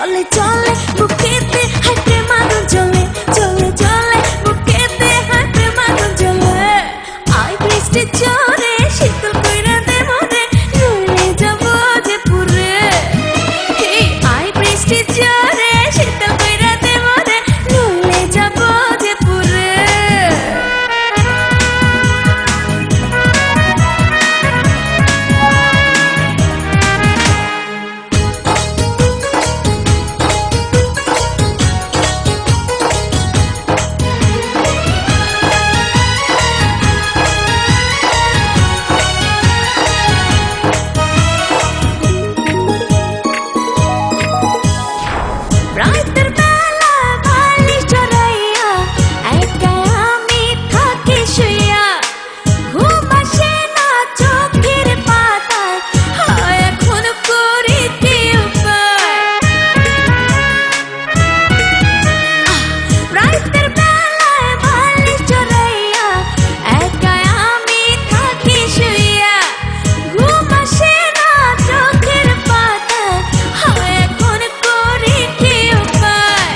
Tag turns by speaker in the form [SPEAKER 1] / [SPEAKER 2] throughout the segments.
[SPEAKER 1] চলে চলে বুকেতে হায় প্রেম আগুন জ্বলে, চলে চলে বুকেতে হায় প্রেম আগুন জ্বলে। আয় বৃষ্টি ঝরে শীতল কইরা দে মনে, নইলে যাব যে পুরে। আয় বৃষ্টি ঝরে শীতল কইরা দে মনে, নইলে যাব যে পুরে। রাতের বেলা বালিশ জড়াইয়া একা আমি থাকি শুইয়া, ঘুম আসে না চোখের পাতায়, হায় এখন করি কি উপায়। রাতের বেলায় বালিশ জড়াইয়া একা আমি থাকি শুইয়া, ঘুম আসে না চোখের পাতায়, হায় এখন করি কি উপায়।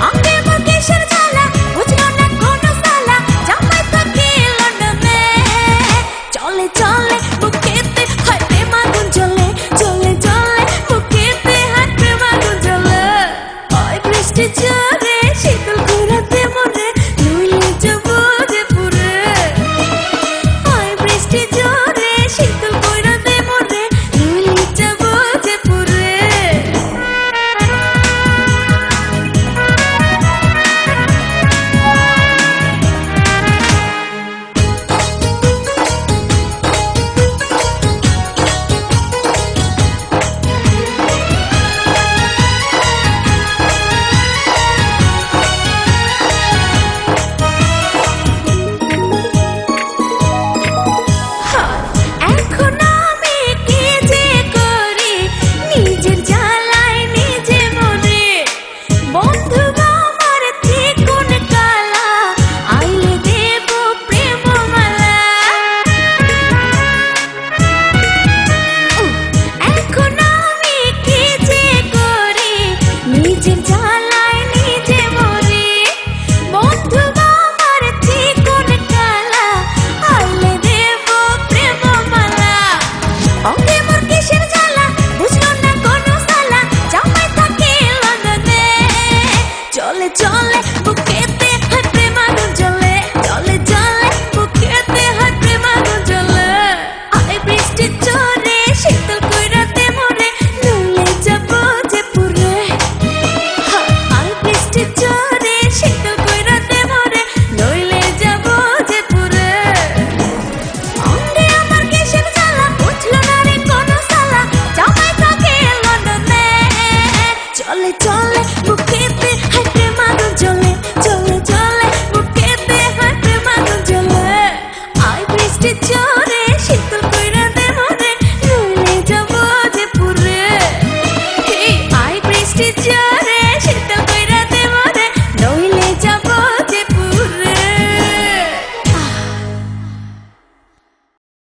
[SPEAKER 1] অঙ্গে মোর কিসের জ্বালা বুঝলো না কোনো সালা, জামাই থাকি লন্ডনে। চলে চলে বুকেতে হায় প্রেম আগুন জ্বলে, চলে চলে বুকেতে হায় প্রেম আগুন জ্বলে। আয় বৃষ্টি ঝরে শীতল কইরা দে মনে, নইলে যাব যে পুরে। আয় বৃষ্টি ঝরে শীতল কইরা দে মনে, নইলে যাব যে পুরে। এখন আমি কি যে করি, নিজের জ্বালায় নিজে মরে। বন্ধু আমার ত্রিকোণ কালা, আইলে দেব প্রেমমালা। এখন আমি কি যে করি, নিজের জ্বালায় নিজে মরে। বন্ধু আমার ত্রিকোণ কালা, আইলে দেব প্রেমমালা। অঙ্গে মোর কিসের জ্বালা বুঝলো না কোনো সালা, জামাই থাকে লন্ডনে। চলে চলে বুকেতে হায় প্রেম আগুন জ্বলে, চলে চলে বুকেতে হায় প্রেম আগুন জ্বলে। আয় বৃষ্টি ঝরে শীতল কইরা দে মনে, নইলে যাব যে পুরে। আয় বৃষ্টি ঝরে শীতল কইরা দে মনে, নইলে যাব যে পুরে। অঙ্গে আমার কিসের জ্বালা বুঝলো না রে কোনো সালা, জামাই থাকে লন্ডনে। চলে চলে বুকেতে হায় প্রেম আগুন জ্বলে,